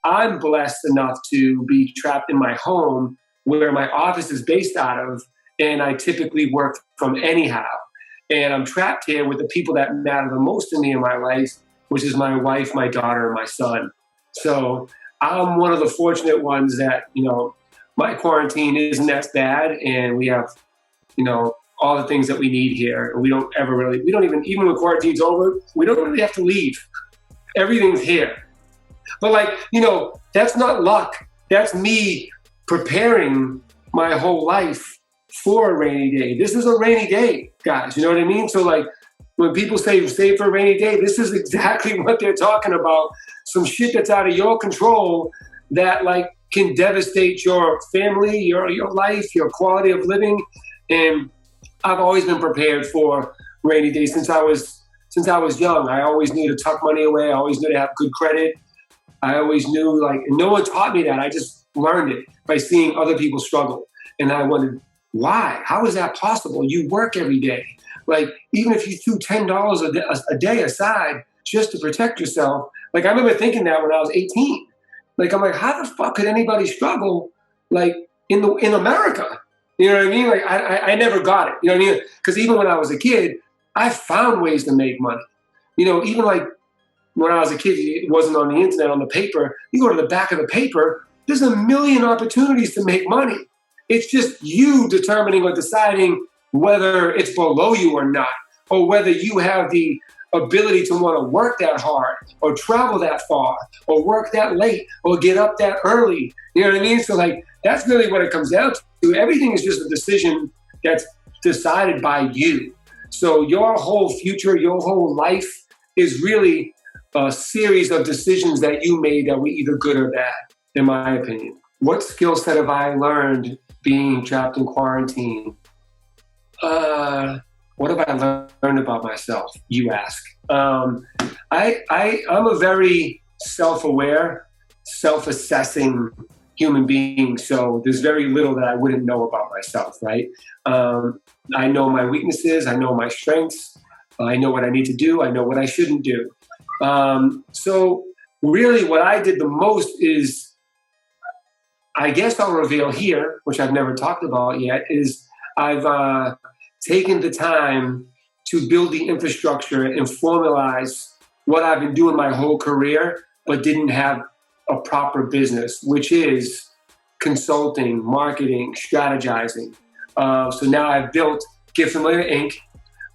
I'm blessed enough to be trapped in my home where my office is based out of, and I typically work from anyhow. And I'm trapped here with the people that matter the most to me in my life, which is my wife, my daughter, and my son. So I'm one of the fortunate ones that, my quarantine isn't that bad, and we have, all the things that we need here. And we don't even when quarantine's over, we don't really have to leave. Everything's here. But that's not luck. That's me preparing my whole life for a rainy day. This is a rainy day, guys. You know what I mean? So when people say save for a rainy day, this is exactly what they're talking about. Some shit that's out of your control that can devastate your family, your life, your quality of living. And I've always been prepared for rainy days since I was young. I always knew to tuck money away. I always knew to have good credit. I always knew, and no one taught me that. I just learned it by seeing other people struggle. And I wondered, why? How is that possible? You work every day. Even if you threw $10 a day aside just to protect yourself. I remember thinking that when I was 18. I'm like, how the fuck could anybody struggle in America? You know what I mean? I never got it. You know what I mean? Because even when I was a kid, I found ways to make money. Even when I was a kid, it wasn't on the internet, on the paper. You go to the back of the paper, there's a million opportunities to make money. It's just you determining or deciding whether it's below you or not, or whether you have the ability to want to work that hard or travel that far or work that late or get up that early. You know what I mean? So that's really what it comes down to. Everything is just a decision that's decided by you. So your whole future, your whole life is really a series of decisions that you made that were either good or bad, in my opinion. What skill set have I learned being trapped in quarantine? What have I learned about myself, you ask? I'm a very self-aware, self-assessing human being, so there's very little that I wouldn't know about myself, right? I know my weaknesses, I know my strengths, I know what I need to do, I know what I shouldn't do. So really what I did the most is, I guess I'll reveal here, which I've never talked about yet, is I've taken the time to build the infrastructure and formalize what I've been doing my whole career, but didn't have a proper business, which is consulting, marketing, strategizing. So now I've built Get Familiar Inc.,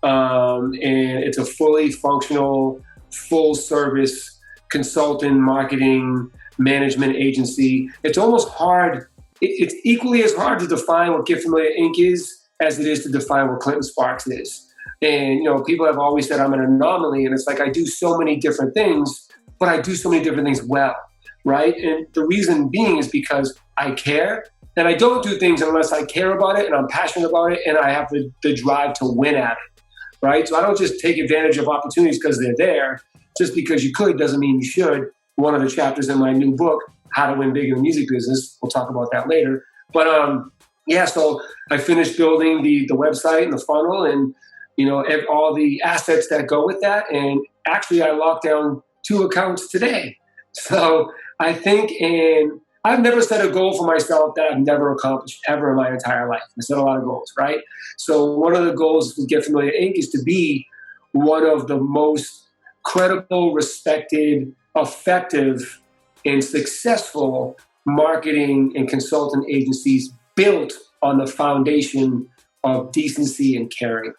and it's a fully functional, full service consultant, marketing, management agency. It's almost hard. It's equally as hard to define what Get Familiar Inc. is as it is to define what Clinton Sparks is. And, people have always said I'm an anomaly, and it's I do so many different things, but I do so many different things well, right? And the reason being is because I care, and I don't do things unless I care about it and I'm passionate about it and I have the drive to win at it, right? So I don't just take advantage of opportunities because they're there. Just because you could doesn't mean you should. One of the chapters in my new book, How to Win Big in the Music Business, we'll talk about that later. But so I finished building the website and the funnel and, all the assets that go with that. And actually I locked down 2 accounts today. So I think, and I've never set a goal for myself that I've never accomplished ever in my entire life. I set a lot of goals, right? So one of the goals with Get Familiar Inc. is to be one of the most credible, respected, effective, and successful marketing and consultant agencies built on the foundation of decency and caring.